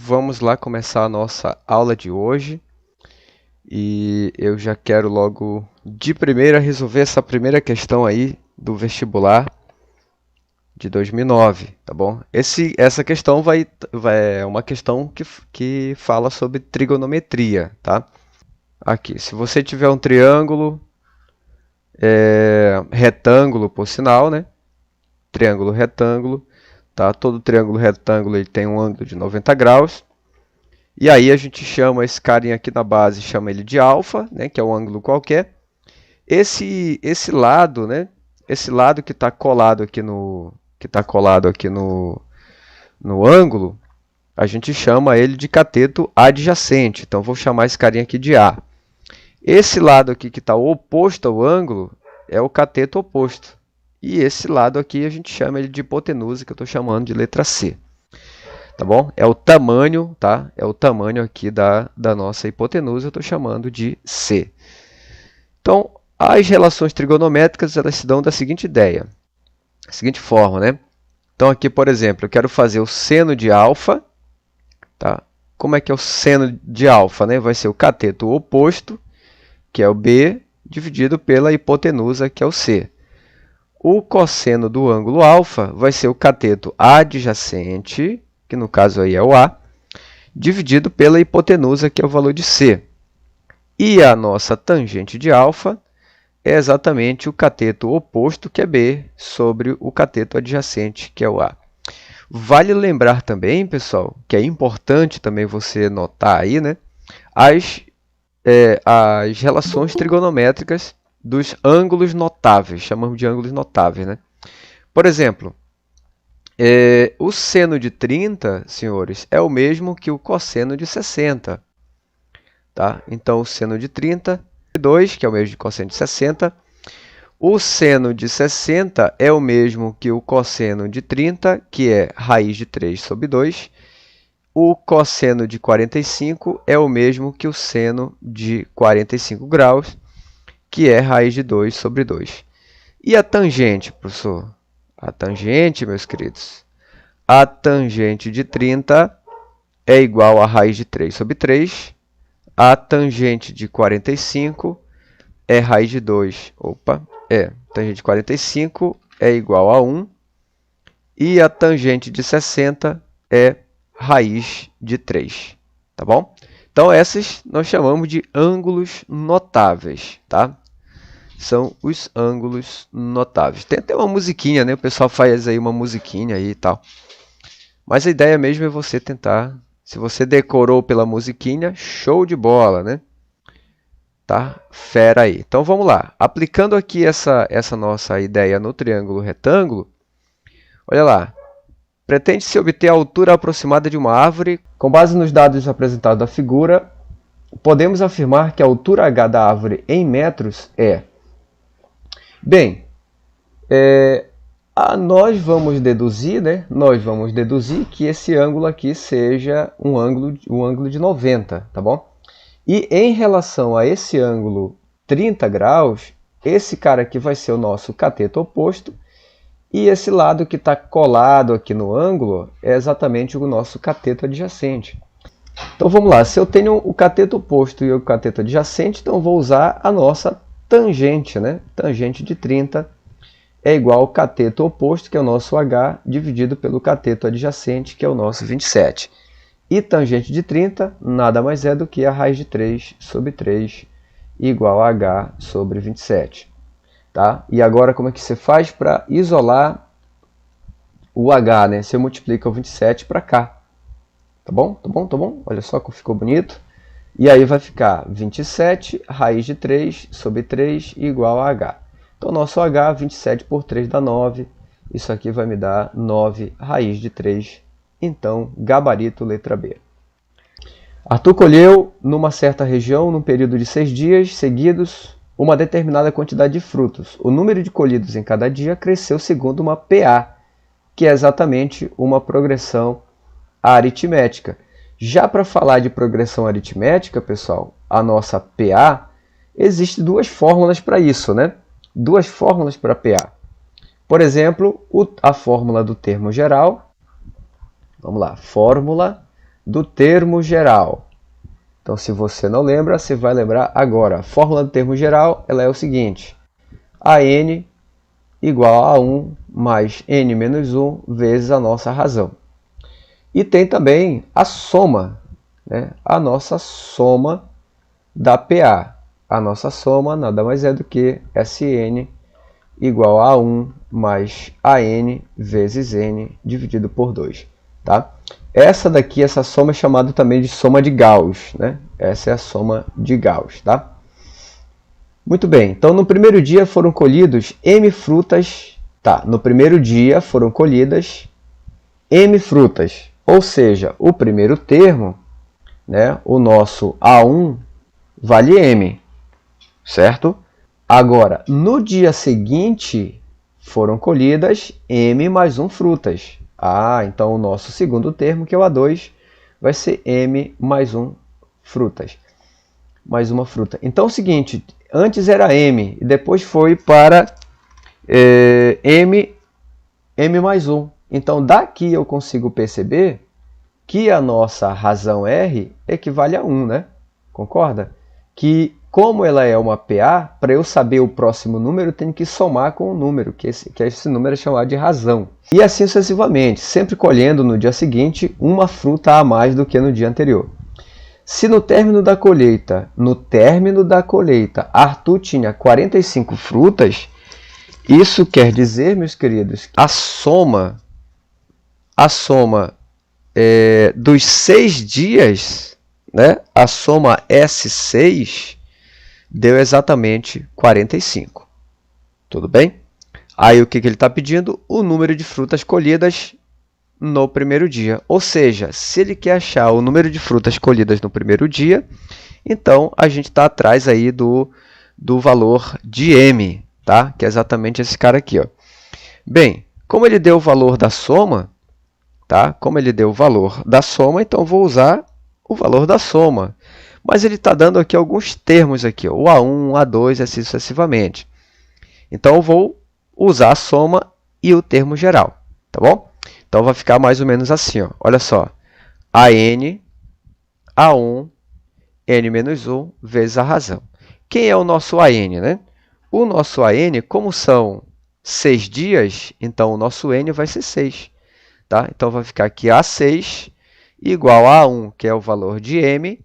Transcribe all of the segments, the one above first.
vamos lá começar a nossa aula de hoje. E eu já quero logo de primeira resolver essa primeira questão aí do vestibular de 2009, tá bom? Essa questão é uma questão que fala sobre trigonometria, tá? Aqui, se você tiver um triângulo retângulo, por sinal, né? Triângulo retângulo, tá? Todo triângulo retângulo ele tem um ângulo de 90 graus. E aí a gente chama esse carinha aqui na base, chama ele de alfa, né, que é um ângulo qualquer. Esse lado, né, esse lado que está colado aqui no ângulo, a gente chama ele de cateto adjacente. Então vou chamar esse carinha aqui de A. Esse lado aqui que está oposto ao ângulo é o cateto oposto. E esse lado aqui a gente chama ele de hipotenusa, que eu estou chamando de letra C. Tá bom? É o tamanho, tá? É o tamanho aqui da nossa hipotenusa, eu estou chamando de C. Então, as relações trigonométricas, elas se dão da seguinte ideia, da seguinte forma, né? Então, aqui, por exemplo, eu quero fazer o seno de alfa, tá? Como é que é o seno de alfa, né? Vai ser o cateto oposto, que é o B, dividido pela hipotenusa, que é o C. O cosseno do ângulo alfa vai ser o cateto adjacente, que no caso aí é o A, dividido pela hipotenusa, que é o valor de C. E a nossa tangente de alfa é exatamente o cateto oposto, que é B, sobre o cateto adjacente, que é o A. Vale lembrar também, pessoal, que é importante também você notar aí, né, as relações trigonométricas dos ângulos notáveis, chamamos de ângulos notáveis, né? Por exemplo, o seno de 30, senhores, é o mesmo que o cosseno de 60. Tá? Então, o seno de 30, 2, que é o mesmo que o cosseno de 60. O seno de 60 é o mesmo que o cosseno de 30, que é raiz de 3 sobre 2. O cosseno de 45 é o mesmo que o seno de 45 graus, que é raiz de 2 sobre 2. E a tangente, professor? A tangente, meus queridos, a tangente de 30 é igual a raiz de 3 sobre 3. A tangente de 45 é raiz de 2. Tangente de 45 é igual a 1. E a tangente de 60 é raiz de 3. Tá bom? Então, essas nós chamamos de ângulos notáveis, tá? São os ângulos notáveis. Tem até uma musiquinha, né? O pessoal faz aí uma musiquinha aí e tal. Mas a ideia mesmo é você tentar. Se você decorou pela musiquinha, show de bola, né? Tá? Fera aí. Então vamos lá. Aplicando aqui essa nossa ideia no triângulo retângulo, olha lá. Pretende-se obter a altura aproximada de uma árvore. Com base nos dados apresentados da figura, podemos afirmar que a altura H da árvore em metros é... Bem, nós vamos deduzir, né? Nós vamos deduzir que esse ângulo aqui seja um ângulo de 90, tá bom? E em relação a esse ângulo 30 graus, esse cara aqui vai ser o nosso cateto oposto, e esse lado que está colado aqui no ângulo é exatamente o nosso cateto adjacente. Então vamos lá, se eu tenho o cateto oposto e o cateto adjacente, então eu vou usar a nossa tangente, né? Tangente de 30 é igual ao cateto oposto, que é o nosso H, dividido pelo cateto adjacente, que é o nosso 27. E tangente de 30 nada mais é do que a raiz de 3 sobre 3 igual a H sobre 27. Tá? E agora como é que você faz para isolar o H, né? Você multiplica o 27 para cá. Tá bom? Tá bom? Tá bom? Olha só como ficou bonito. E aí vai ficar 27 raiz de 3 sobre 3 igual a H. Então, nosso H, 27 por 3 dá 9. Isso aqui vai me dar 9 raiz de 3. Então, gabarito letra B. Arthur colheu, numa certa região, num período de 6 dias seguidos, uma determinada quantidade de frutos. O número de colhidos em cada dia cresceu segundo uma PA, que é exatamente uma progressão aritmética. Já para falar de progressão aritmética, pessoal, a nossa PA, existem duas fórmulas para isso, né? Duas fórmulas para PA. Por exemplo, a fórmula do termo geral. Vamos lá, fórmula do termo geral. Então, se você não lembra, você vai lembrar agora. A fórmula do termo geral ela é o seguinte: AN igual a 1 mais N menos 1 vezes a nossa razão. E tem também a soma, né? A nossa soma da PA. A nossa soma nada mais é do que SN igual a 1 mais AN vezes N dividido por 2. Tá? Essa soma é chamada também de soma de Gauss. Né? Essa é a soma de Gauss. Tá? Muito bem, então no primeiro dia foram colhidos M frutas. Tá, no primeiro dia foram colhidas M frutas. Ou seja, o primeiro termo, né, o nosso A1, vale M. Certo? Agora, no dia seguinte, foram colhidas M mais 1 frutas. Então o nosso segundo termo, que é o A2, vai ser M mais 1 frutas. Mais uma fruta. Então é o seguinte, antes era M, e depois foi para M mais 1. Então daqui eu consigo perceber que a nossa razão R equivale a 1, né? Concorda? Que como ela é uma PA, para eu saber o próximo número, eu tenho que somar com o número, que esse número é chamado de razão. E assim sucessivamente, sempre colhendo no dia seguinte uma fruta a mais do que no dia anterior. Se no término da colheita, Arthur tinha 45 frutas, isso quer dizer, meus queridos, a soma dos 6 dias, né? A soma S6 deu exatamente 45. Tudo bem? Aí o que ele está pedindo? O número de frutas colhidas no primeiro dia. Ou seja, se ele quer achar o número de frutas colhidas no primeiro dia, então a gente está atrás aí do valor de M, tá? Que é exatamente esse cara aqui. Ó. Bem, como ele deu o valor da soma, tá? Como ele deu o valor da soma, então vou usar o valor da soma. Mas ele está dando aqui alguns termos, aqui, ó, o A1, o A2 e assim sucessivamente. Então, eu vou usar a soma e o termo geral. Tá bom? Então, vai ficar mais ou menos assim. Ó. Olha só. AN, A1, N menos 1 vezes a razão. Quem é o nosso AN? Né? O nosso AN, como são 6 dias, então o nosso N vai ser 6. Tá? Então, vai ficar aqui A6 igual a A1, que é o valor de M,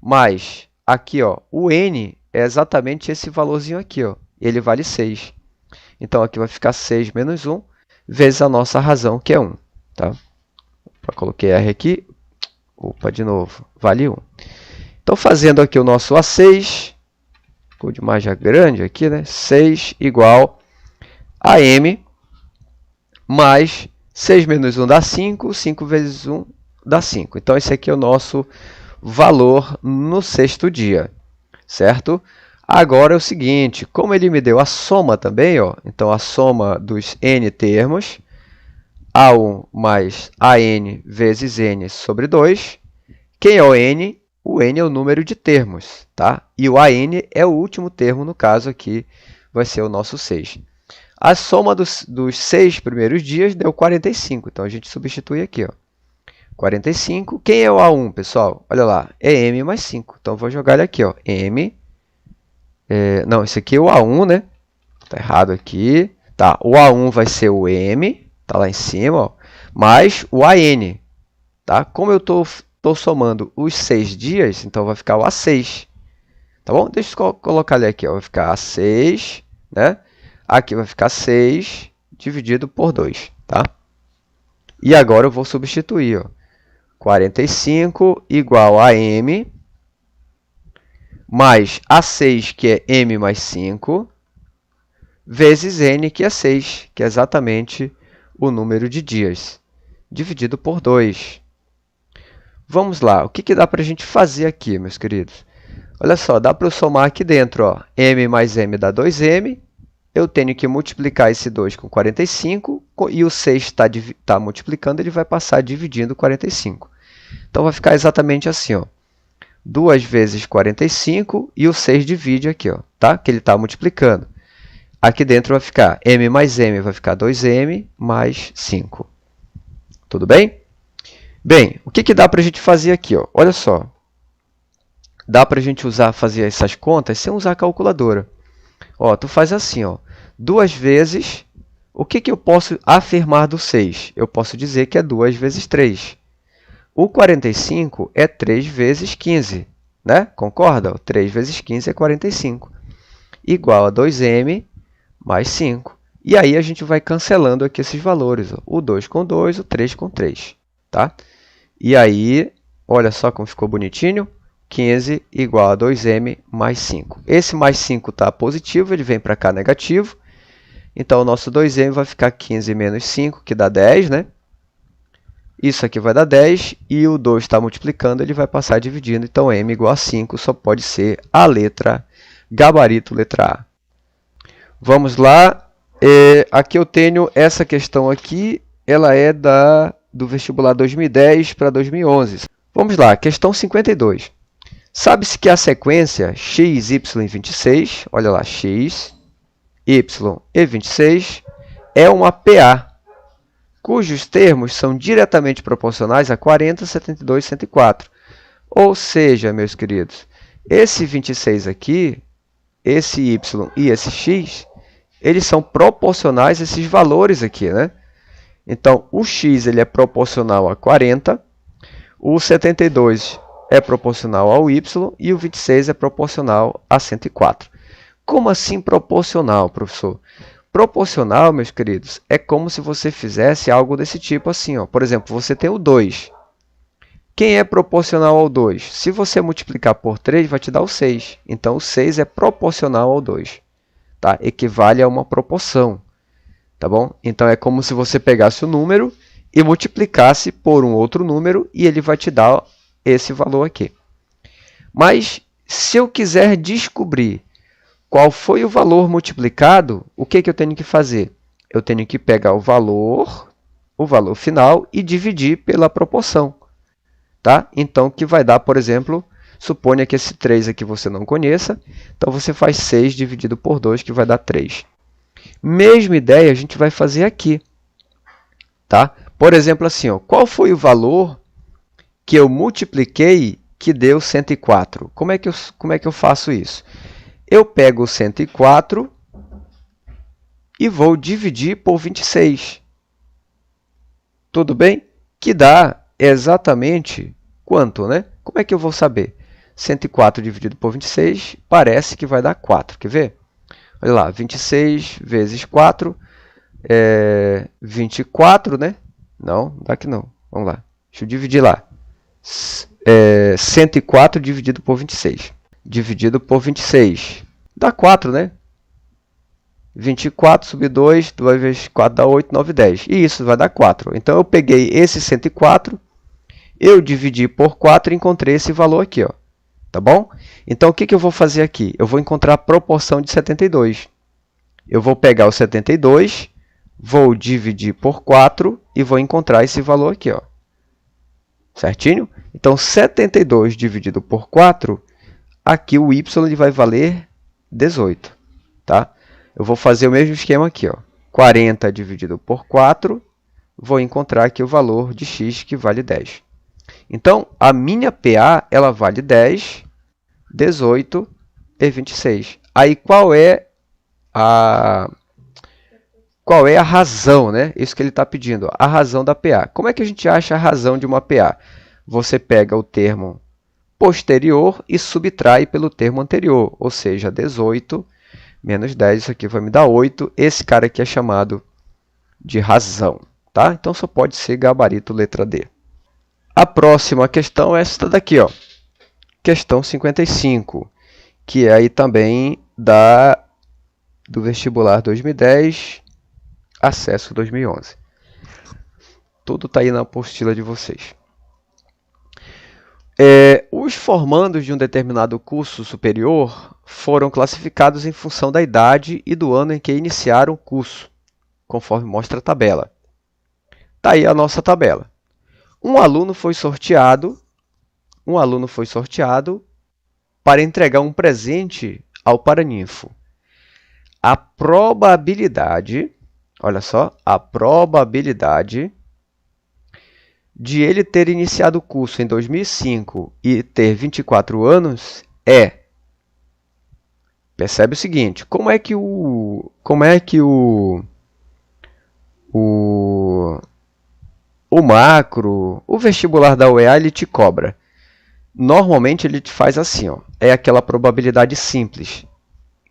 mais aqui, ó, o N é exatamente esse valorzinho aqui. Ó, ele vale 6. Então, aqui vai ficar 6 menos 1 vezes a nossa razão, que é 1. Tá? Coloquei R aqui. Opa, de novo. Vale 1. Então, fazendo aqui o nosso A6, cor de margem grande aqui, né? 6 igual a M mais 6 menos 1 dá 5, 5 vezes 1 dá 5. Então, esse aqui é o nosso valor no sexto dia, certo? Agora é o seguinte, como ele me deu a soma também, ó, então a soma dos N termos, A1 mais AN vezes N sobre 2. Quem é o N? O N é o número de termos, tá? E o AN é o último termo, no caso aqui vai ser o nosso 6. A soma dos 6 primeiros dias deu 45, então a gente substitui aqui, ó. 45. Quem é o A1, pessoal? Olha lá, é M mais 5. Então, vou jogar ele aqui, ó. M. Não, esse aqui é o A1, né? Tá errado aqui. Tá, o A1 vai ser o M, tá lá em cima, ó, mais o AN. Tá? Como eu tô somando os 6 dias, então vai ficar o A6. Tá bom? Deixa eu colocar ele aqui, ó. Vai ficar A6, né? Aqui vai ficar 6 dividido por 2, tá? E agora eu vou substituir, ó. 45 igual a M, mais A6, que é M mais 5, vezes N, que é 6, que é exatamente o número de dias, dividido por 2. Vamos lá, o que dá para a gente fazer aqui, meus queridos? Olha só, dá para eu somar aqui dentro, ó, M mais M dá 2M, eu tenho que multiplicar esse 2 com 45, e o 6 está multiplicando, ele vai passar dividindo 45. Então, vai ficar exatamente assim, ó. 2 vezes 45 e o 6 divide aqui, ó, tá? Que ele está multiplicando. Aqui dentro vai ficar M mais M, vai ficar 2M mais 5. Tudo bem? Bem, o que dá para a gente fazer aqui? Ó? Olha só, dá para a gente fazer essas contas sem usar a calculadora. Ó, tu faz assim, ó, 2 vezes, o que eu posso afirmar do 6? Eu posso dizer que é 2 vezes 3. O 45 é 3 vezes 15, né? Concorda? 3 vezes 15 é 45. Igual a 2m mais 5. E aí a gente vai cancelando aqui esses valores. Ó. O 2 com 2, o 3 com 3. Tá? E aí, olha só como ficou bonitinho. 15 igual a 2m mais 5. Esse mais 5 está positivo, ele vem para cá negativo. Então, o nosso 2m vai ficar 15 menos 5, que dá 10, né? Isso aqui vai dar 10 e o 2 está multiplicando, ele vai passar dividindo. Então, m igual a 5 só pode ser a letra gabarito, letra A. Vamos lá. Aqui eu tenho essa questão aqui. Ela é do vestibular 2010 para 2011. Vamos lá, questão 52. Sabe-se que a sequência x, y e 26, olha lá, x, y e 26, é uma PA, cujos termos são diretamente proporcionais a 40, 72 e 104. Ou seja, meus queridos, esse 26 aqui, esse y e esse x, eles são proporcionais a esses valores aqui, né? Então, o x ele é proporcional a 40, o 72 é proporcional ao y e o 26 é proporcional a 104. Como assim proporcional, professor? Proporcional, meus queridos, é como se você fizesse algo desse tipo assim. Ó. Por exemplo, você tem o 2. Quem é proporcional ao 2? Se você multiplicar por 3, vai te dar o 6. Então, o 6 é proporcional ao 2. Tá? Equivale a uma proporção. Tá bom? Então, é como se você pegasse o número e multiplicasse por um outro número e ele vai te dar esse valor aqui. Mas, se eu quiser descobrir qual foi o valor multiplicado, o que eu tenho que fazer? Eu tenho que pegar o valor final, e dividir pela proporção. Tá? Então, que vai dar, por exemplo, suponha que esse 3 aqui você não conheça, então você faz 6 dividido por 2, que vai dar 3. Mesma ideia a gente vai fazer aqui. Tá? Por exemplo, assim, ó, qual foi o valor que eu multipliquei que deu 104? Como é que eu faço isso? Eu pego o 104 e vou dividir por 26. Tudo bem? Que dá exatamente quanto, né? Como é que eu vou saber? 104 dividido por 26 parece que vai dar 4. Quer ver? Olha lá, 26 vezes 4 é 24, né? Não, dá que não. Vamos lá. Deixa eu dividir lá. 104 dividido por 26. Dividido por 26. Dá 4, né? 24 sobre 2, 2 vezes 4 dá 8, 9, 10. E isso vai dar 4. Então, eu peguei esse 104, eu dividi por 4 e encontrei esse valor aqui. Ó. Tá bom? Então, o que eu vou fazer aqui? Eu vou encontrar a proporção de 72. Eu vou pegar o 72, vou dividir por 4 e vou encontrar esse valor aqui. Ó. Certinho? Então, 72 dividido por 4, aqui o y ele vai valer 18. Tá? Eu vou fazer o mesmo esquema aqui. Ó. 40 dividido por 4, vou encontrar aqui o valor de x, que vale 10. Então, a minha PA ela vale 10, 18 e 26. Aí, qual é a razão, né? Isso que ele está pedindo, a razão da PA. Como é que a gente acha a razão de uma PA? Você pega o termo posterior e subtrai pelo termo anterior, ou seja, 18 menos 10, isso aqui vai me dar 8. Esse cara aqui é chamado de razão. Tá? Então, só pode ser gabarito letra D. A próxima questão é esta daqui. Ó. Questão 55, que é aí também do vestibular 2010, acesso 2011. Tudo está aí na apostila de vocês. Os formandos de um determinado curso superior foram classificados em função da idade e do ano em que iniciaram o curso, conforme mostra a tabela. Está aí a nossa tabela. Um aluno foi sorteado para entregar um presente ao paraninfo. A probabilidade, olha só, a probabilidade de ele ter iniciado o curso em 2005 e ter 24 anos é... Percebe o seguinte, como é que o macro, o vestibular da UEA, ele te cobra? Normalmente ele te faz assim, ó, é aquela probabilidade simples,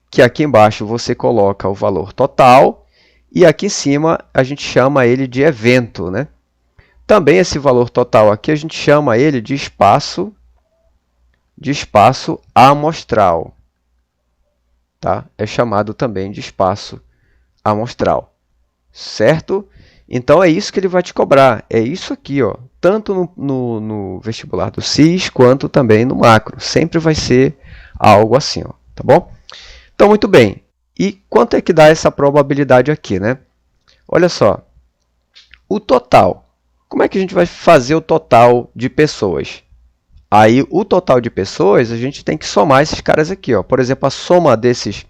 que aqui embaixo você coloca o valor total e aqui em cima a gente chama ele de evento, né? Também esse valor total aqui a gente chama ele de espaço amostral, tá? É chamado também de espaço amostral, certo? Então é isso que ele vai te cobrar, é isso aqui, ó, tanto no vestibular do CIS quanto também no macro, sempre vai ser algo assim, ó, tá bom? Então, muito bem, e quanto é que dá essa probabilidade aqui, né? Olha só, o total, como é que a gente vai fazer o total de pessoas? Aí, o total de pessoas, a gente tem que somar esses caras aqui, ó. Por exemplo, a soma desses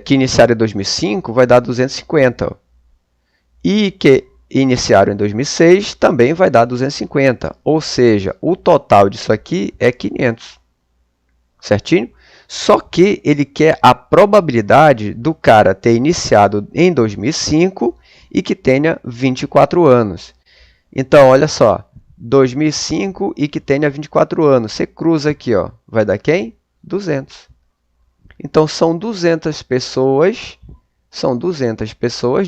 que iniciaram em 2005 vai dar 250, ó. E que iniciaram em 2006 também vai dar 250, ou seja, o total disso aqui é 500, certinho? Só que ele quer a probabilidade do cara ter iniciado em 2005 e que tenha 24 anos. Então, olha só, 2005 e que tenha 24 anos. Você cruza aqui, ó, vai dar quem? 200. Então, são 200 pessoas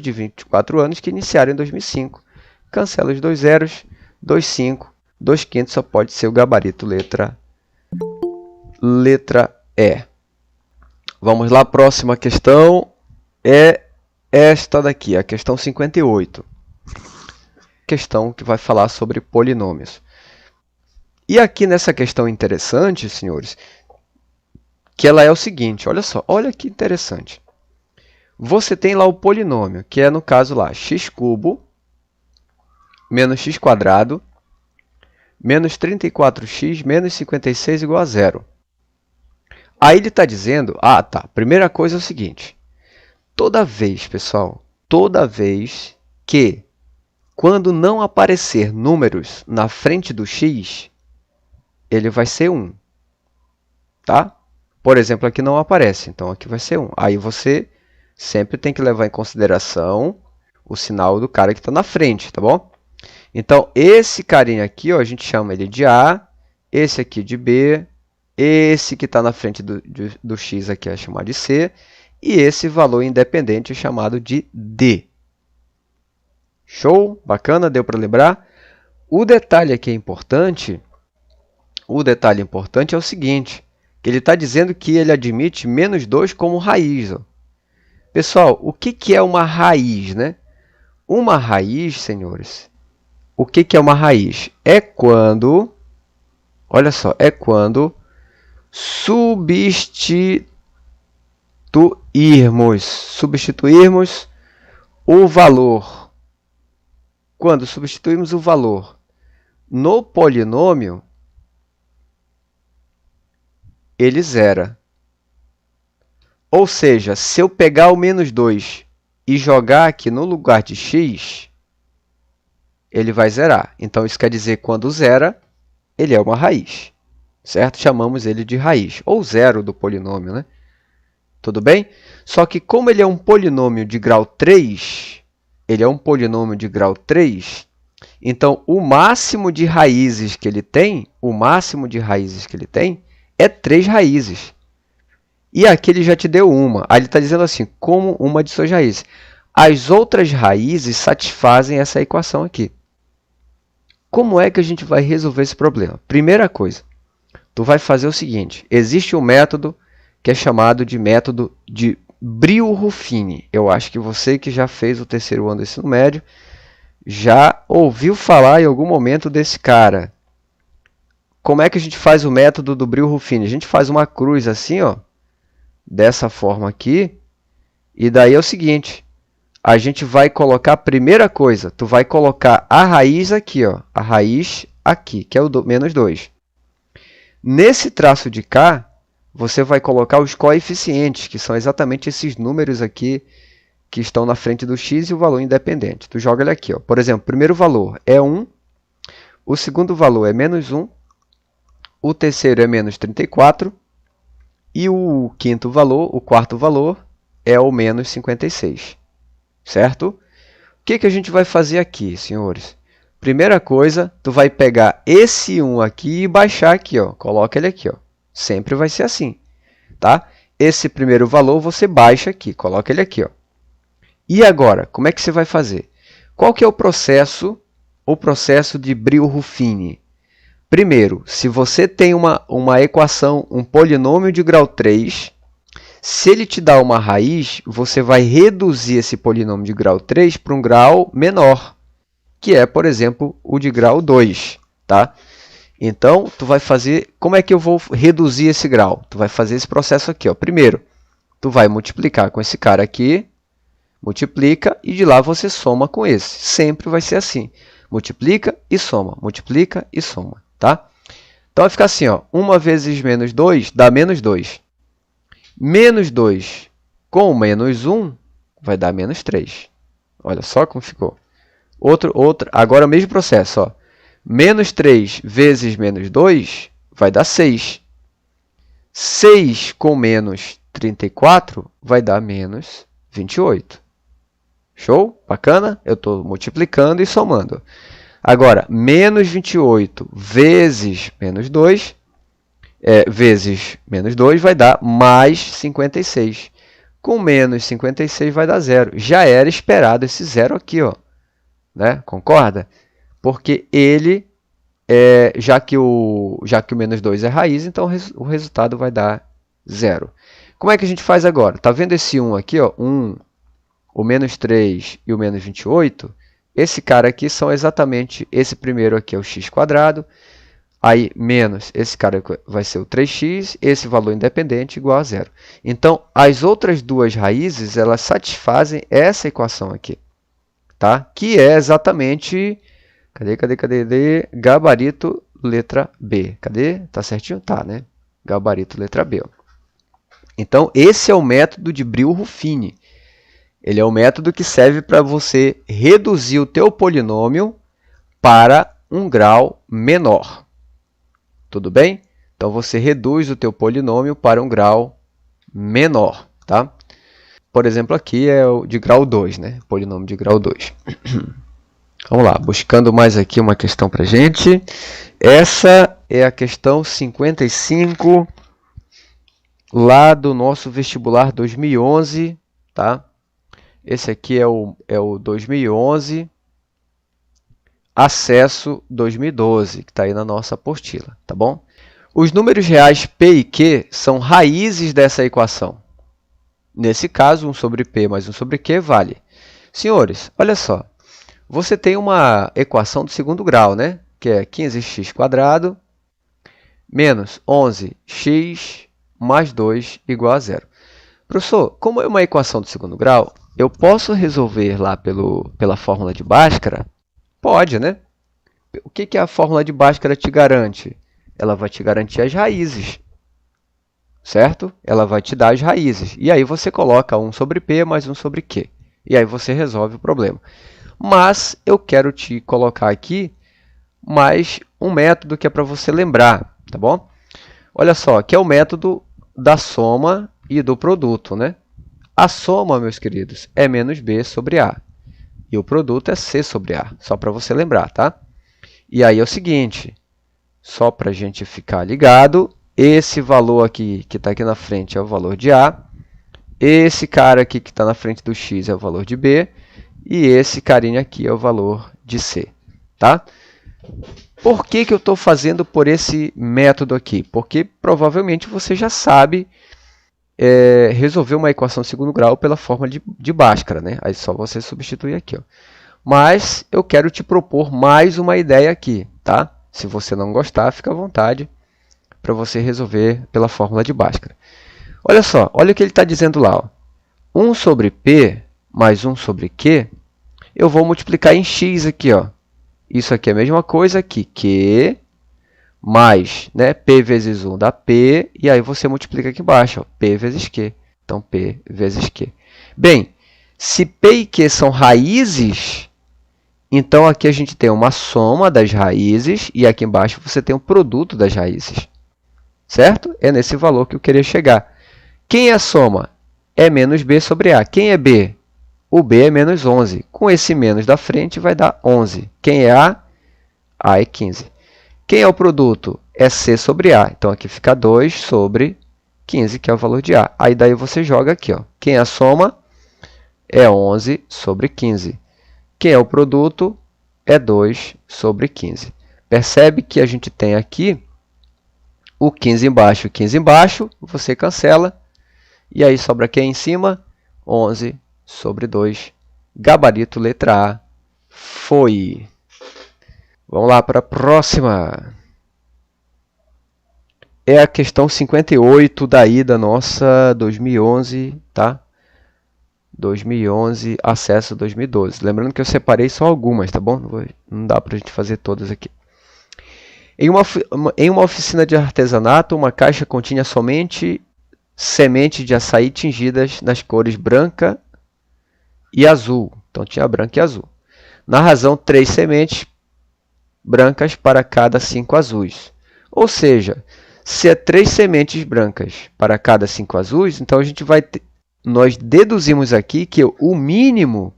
de 24 anos que iniciaram em 2005. Cancela os dois zeros, 2,5, 2/5 só pode ser o gabarito letra E. Vamos lá, a próxima questão é esta daqui, a questão 58. Questão que vai falar sobre polinômios. E aqui nessa questão interessante, senhores, que ela é o seguinte, olha só, olha que interessante. Você tem lá o polinômio, que é no caso lá, x³ menos x² menos 34x menos 56 igual a 0. Aí ele está dizendo, primeira coisa é o seguinte, toda vez, pessoal, toda vez que quando não aparecer números na frente do x, ele vai ser 1, tá? Por exemplo, aqui não aparece, então aqui vai ser 1. Aí você sempre tem que levar em consideração o sinal do cara que está na frente, tá bom? Então, esse carinha aqui, ó, a gente chama ele de A, esse aqui de B, esse que está na frente do x aqui é chamado de C, e esse valor independente é chamado de D. Show? Bacana? Deu para lembrar? O detalhe aqui é importante, é o seguinte, que ele está dizendo que ele admite menos 2 como raiz. Ó. Pessoal, o que é uma raiz, né? Uma raiz, senhores, o que é uma raiz? É quando, olha só, é quando substituirmos o valor. Quando substituirmos o valor no polinômio, ele zera. Ou seja, se eu pegar o menos 2 e jogar aqui no lugar de x, ele vai zerar. Então, isso quer dizer que quando zera, ele é uma raiz. Certo? Chamamos ele de raiz, ou zero do polinômio, né? Tudo bem? Só que como ele é um polinômio de grau 3, então o máximo de raízes que ele tem, é 3 raízes. E aqui ele já te deu uma. Aí ele está dizendo assim, como uma de suas raízes. As outras raízes satisfazem essa equação aqui. Como é que a gente vai resolver esse problema? Primeira coisa, tu vai fazer o seguinte, existe um método que é chamado de método de Brio-Ruffini. Eu acho que você que já fez o terceiro ano do ensino médio já ouviu falar em algum momento desse cara. Como é que a gente faz o método do Brio-Ruffini? A gente faz uma cruz assim, ó, dessa forma aqui, e daí é o seguinte, a gente vai colocar a primeira coisa, tu vai colocar a raiz aqui, ó, a raiz aqui, que é o menos 2. Nesse traço de cá, você vai colocar os coeficientes, que são exatamente esses números aqui que estão na frente do x e o valor independente. Tu joga ele aqui. Ó. Por exemplo, o primeiro valor é 1, o segundo valor é menos 1, o terceiro é menos 34 e o quinto valor, o quarto valor, é o menos 56, certo? O que a gente vai fazer aqui, senhores? Primeira coisa, tu vai pegar esse 1 aqui e baixar aqui, ó. Coloca ele aqui, ó. Sempre vai ser assim, tá? Esse primeiro valor você baixa aqui, coloca ele aqui, ó. E agora, como é que você vai fazer? Qual que é o processo de Brillouin-Ruffini? Primeiro, se você tem uma equação, um polinômio de grau 3, se ele te dá uma raiz, você vai reduzir esse polinômio de grau 3 para um grau menor, que é, por exemplo, o de grau 2, tá? Então, tu vai fazer, como é que eu vou reduzir esse grau? Tu vai fazer esse processo aqui, ó. Primeiro, tu vai multiplicar com esse cara aqui, multiplica e de lá você soma com esse. Sempre vai ser assim. Multiplica e soma, tá? Então vai ficar assim, ó. 1 vezes menos 2 dá menos 2. Menos 2 com menos 1 vai dar menos 3. Olha só como ficou. Agora o mesmo processo, ó. Menos 3 vezes menos 2 vai dar 6. 6 com menos 34 vai dar menos 28. Show? Bacana? Eu estou multiplicando e somando. Agora, menos 28 vezes menos 2, vezes menos 2 vai dar mais 56. Com menos 56 vai dar 0. Já era esperado esse 0 aqui, ó. Né? Concorda? Porque ele, já que o menos 2 é raiz, então o resultado vai dar 0. Como é que a gente faz agora? Está vendo esse 1 aqui? Ó? 1, o menos 3 e o menos 28? Esse cara aqui são exatamente, esse primeiro aqui é o x², aí menos esse cara vai ser o 3x, esse valor independente igual a 0. Então, as outras duas raízes, elas satisfazem essa equação aqui, tá? Que é exatamente, cadê? Gabarito letra B. Cadê? Tá certinho? Tá, né? Gabarito letra B. Ó. Então, esse é o método de Brillouin-Ruffini. Ele é o método que serve para você reduzir o teu polinômio para um grau menor. Tudo bem? Então, você reduz o teu polinômio para um grau menor, tá? Por exemplo, aqui é o de grau 2, né? Polinômio de grau 2. Vamos lá, buscando mais aqui uma questão para a gente. Essa é a questão 55, lá do nosso vestibular 2011, tá? Esse aqui é o 2011, acesso 2012, que está aí na nossa apostila, tá bom? Os números reais P e Q são raízes dessa equação. Nesse caso, 1 sobre P mais 1 sobre Q vale. Senhores, olha só. Você tem uma equação do segundo grau, né? Que é 15x² menos 11x mais 2 igual a 0. Professor, como é uma equação do segundo grau, eu posso resolver lá pela fórmula de Bhaskara? Pode, né? O que a fórmula de Bhaskara te garante? Ela vai te garantir as raízes, certo? Ela vai te dar as raízes. E aí você coloca 1 sobre P mais 1 sobre Q. E aí você resolve o problema. Mas eu quero te colocar aqui mais um método que é para você lembrar, tá bom? Olha só, que é o método da soma e do produto, né? A soma, meus queridos, é menos B sobre A. E o produto é C sobre A, só para você lembrar, tá? E aí é o seguinte, só para a gente ficar ligado, esse valor aqui que está aqui na frente é o valor de A, esse cara aqui que está na frente do X é o valor de B, e esse carinha aqui é o valor de C, tá? Por que eu estou fazendo por esse método aqui? Porque provavelmente você já sabe resolver uma equação de segundo grau pela fórmula de Bhaskara, né? Aí só você substituir aqui, ó. Mas eu quero te propor mais uma ideia aqui, tá? Se você não gostar, fica à vontade para você resolver pela fórmula de Bhaskara. Olha só, olha o que ele está dizendo lá, ó. 1 sobre P mais 1 sobre Q, eu vou multiplicar em x aqui, ó. Isso aqui é a mesma coisa que Q mais, né, P vezes 1 dá P, e aí você multiplica aqui embaixo, ó, P vezes Q. Então, P vezes Q. Bem, se P e Q são raízes, Então, aqui a gente tem uma soma das raízes e aqui embaixo você tem o produto das raízes. Certo? É nesse valor que eu queria chegar. Quem é a soma? É menos b sobre a. Quem é b? O b é menos 11. Com esse menos da frente vai dar 11. Quem é a? A é 15. Quem é o produto? É c sobre a. Então, aqui fica 2 sobre 15, que é o valor de a. Aí, daí você joga aqui. Ó. Quem é a soma? É 11 sobre 15. Quem é o produto? É 2 sobre 15. Percebe que a gente tem aqui o 15 embaixo e 15 embaixo. Você cancela. E aí sobra quem em cima? 11 sobre 2. Gabarito letra A. Foi. Vamos lá para a próxima. É a questão 58 daí da nossa 2011, tá? 2011, acesso 2012. Lembrando que eu separei só algumas, tá bom? Não dá para a gente fazer todas aqui. Em uma oficina de artesanato, uma caixa continha somente sementes de açaí tingidas nas cores branca e azul. Então, tinha branca e azul. Na razão, 3 sementes brancas para cada 5 azuis. Ou seja, se é 3 sementes brancas para cada 5 azuis, então a gente vai ter, nós deduzimos aqui que o mínimo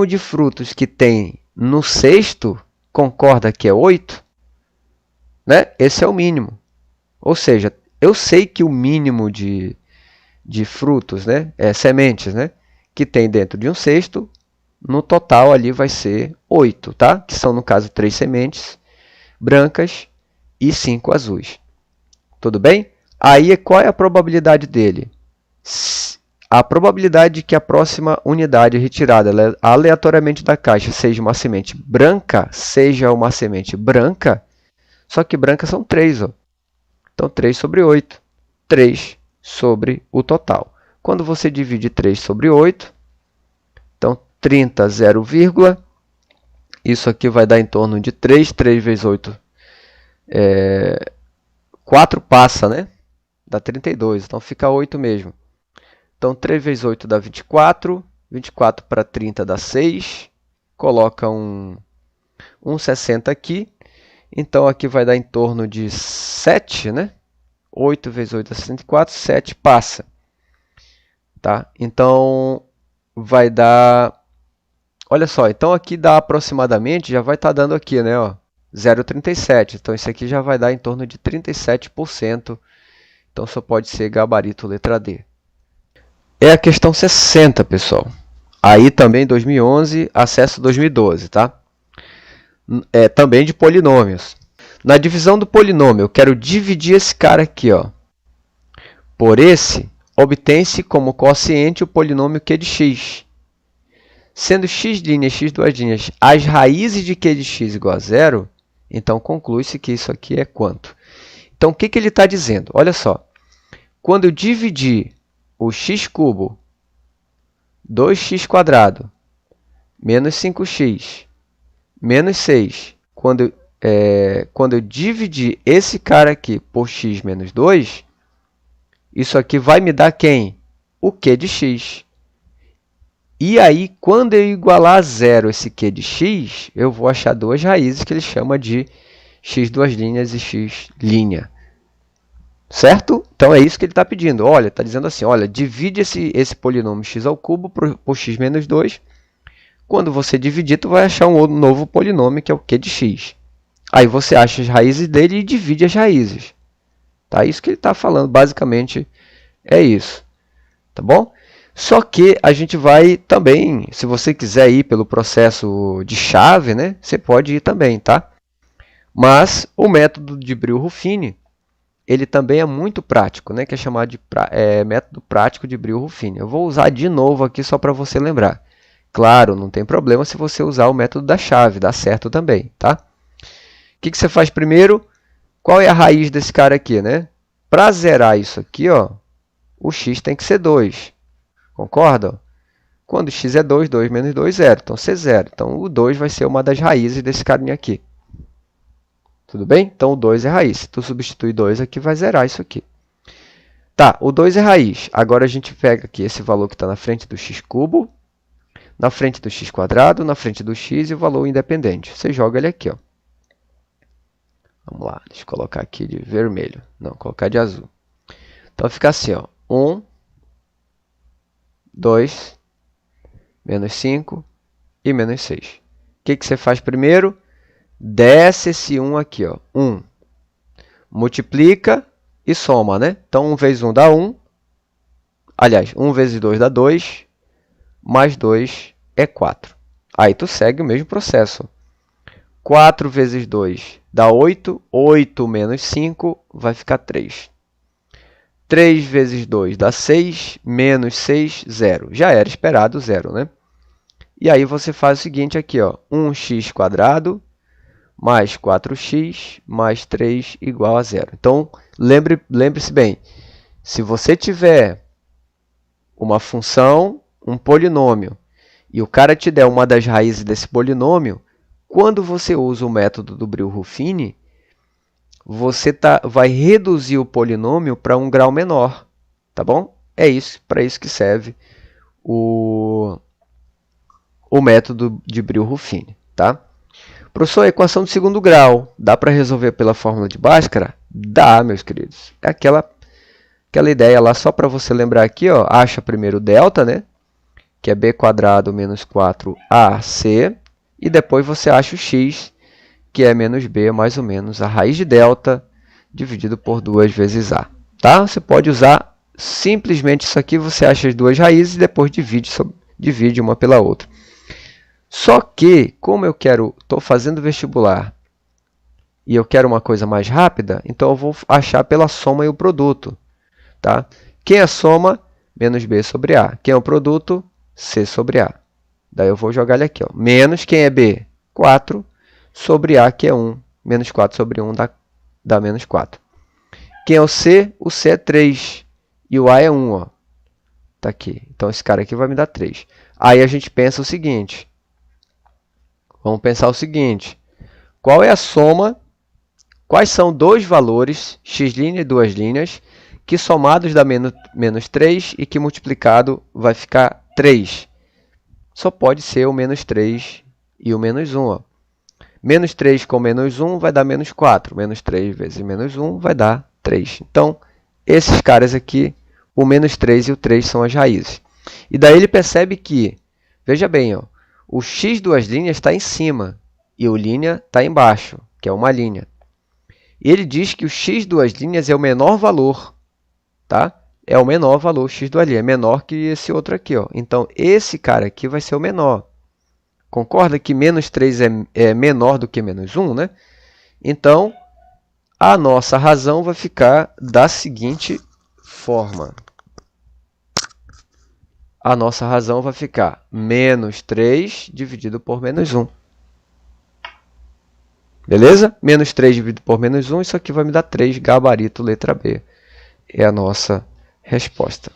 de frutos que tem no cesto, concorda que é 8, né? Esse é o mínimo. Ou seja, eu sei que o mínimo de frutos, né? Sementes, né? Que tem dentro de um cesto, no total ali vai ser 8, tá? Que são, no caso, 3 sementes brancas e 5 azuis. Tudo bem? Aí, qual é a probabilidade dele? A probabilidade de que a próxima unidade retirada aleatoriamente da caixa seja uma semente branca, só que branca são 3, ó. Então, 3 sobre 8. 3 sobre o total. Quando você divide 3 sobre 8, então 30, 0, isso aqui vai dar em torno de 3. 3 vezes 8, 4 passa, né? Dá 32, então fica 8 mesmo. Então, 3 vezes 8 dá 24. 24 para 30 dá 6. Coloca um 60 aqui. Então, aqui vai dar em torno de 7, né? 8 vezes 8 dá 64. 7 passa. Tá? Então, vai dar... Olha só, então aqui dá aproximadamente, já vai estar dando aqui, né? 0,37. Então, isso aqui já vai dar em torno de 37%. Então, só pode ser gabarito letra D. É a questão 60, pessoal. Aí também 2011, acesso 2012, tá? É também de polinômios. Na divisão do polinômio, eu quero dividir esse cara aqui, ó. Por esse, obtém-se como quociente o polinômio q de x. Sendo x' x duas linhas as raízes de q de x igual a zero, então conclui-se que isso aqui é quanto? Então, o que ele está dizendo? Olha só. Quando eu dividir o x cubo, 2x² menos 5x menos 6, quando eu dividir esse cara aqui por x menos 2, isso aqui vai me dar quem? O q de x. E aí, quando eu igualar a zero esse q de x, eu vou achar duas raízes que ele chama de x duas linhas e x linha. Certo? Então, é isso que ele está pedindo. Olha, está dizendo assim, olha, divide esse polinômio x ao cubo por x menos 2. Quando você dividir, tu vai achar um novo polinômio, que é o q de x. Aí você acha as raízes dele e divide as raízes. Tá? Isso que ele está falando, basicamente, é isso. Tá bom? Só que a gente vai também, se você quiser ir pelo processo de chave, né, você pode ir também, tá? Mas o método de Brillo-Ruffini, ele também é muito prático, né, que é chamado de método prático de Brillo-Ruffini. Eu vou usar de novo aqui só para você lembrar. Claro, não tem problema se você usar o método da chave, dá certo também, tá? O que você faz primeiro? Qual é a raiz desse cara aqui, né? Para zerar isso aqui, ó, o x tem que ser 2. Concorda? Quando x é 2, 2 menos 2, 0. Então, C 0. Então, o 2 vai ser uma das raízes desse carinha aqui. Tudo bem? Então, o 2 é raiz. Se tu substituir 2 aqui, vai zerar isso aqui. Tá, o 2 é raiz. Agora, a gente pega aqui esse valor que está na frente do x cubo. na frente do x², na frente do x e o valor independente. Você joga ele aqui, ó. Vamos lá, deixa eu colocar aqui de vermelho. Não, colocar de azul. Então fica assim, ó. 1, 2, menos 5 e menos 6. O que você faz primeiro? Desce esse 1 aqui, ó. 1. Multiplica e soma, né? Então 1 vezes 1 dá 1. Aliás, 1 vezes 2 dá 2. Mais 2 é 4. Aí tu segue o mesmo processo. 4 vezes 2 dá 8. 8 menos 5 vai ficar 3. 3 vezes 2 dá 6. Menos 6, 0. Já era esperado 0, né? E aí você faz o seguinte aqui, ó. 1x² mais 4x mais 3 igual a 0. Então, lembre-se bem. Se você tiver uma função, um polinômio, e o cara te der uma das raízes desse polinômio, quando você usa o método do Brillouin, você vai reduzir o polinômio para um grau menor, tá bom? É isso, para isso que serve o método de Brillouin, tá? Professor, a equação de segundo grau, dá para resolver pela fórmula de Bhaskara? Dá, meus queridos. É aquela ideia lá, só para você lembrar aqui, ó, acha primeiro o delta, né? Que é b² menos 4ac, e depois você acha o x, que é menos b mais ou menos a raiz de delta dividido por 2 vezes a. Tá? Você pode usar simplesmente isso aqui, você acha as duas raízes e depois divide uma pela outra. Só que, como eu estou fazendo vestibular e eu quero uma coisa mais rápida, então eu vou achar pela soma e o produto. Tá? Quem é a soma? Menos b sobre a. Quem é o produto? C sobre a. Daí eu vou jogar ele aqui. Ó. Menos quem é b? 4 sobre a, que é 1. Menos 4 sobre 1 dá menos 4. Quem é o C? O C é 3. E o A é 1. Ó. Tá aqui. Então esse cara aqui vai me dar 3. Aí a gente pensa o seguinte. Vamos pensar o seguinte. Qual é a soma? Quais são dois valores, x' e duas linhas, que somados dá menos 3 e que multiplicado vai ficar 3? Só pode ser o menos 3 e o menos 1. Ó. Menos 3 com menos 1 vai dar menos 4. Menos 3 vezes menos 1 vai dar 3. Então, esses caras aqui, o menos 3 e o 3 são as raízes. E daí ele percebe que, veja bem, ó, o x duas linhas está em cima e o linha está embaixo, que é uma linha. E ele diz que o x duas linhas é o menor valor, tá? É o menor valor, x duas linhas, é menor que esse outro aqui, ó. Então, esse cara aqui vai ser o menor. Concorda que menos 3 é menor do que menos 1, né? Então, a nossa razão vai ficar da seguinte forma. A nossa razão vai ficar menos 3 dividido por menos 1. Beleza? Menos 3 dividido por menos 1, isso aqui vai me dar 3, gabarito, letra B. É a nossa resposta.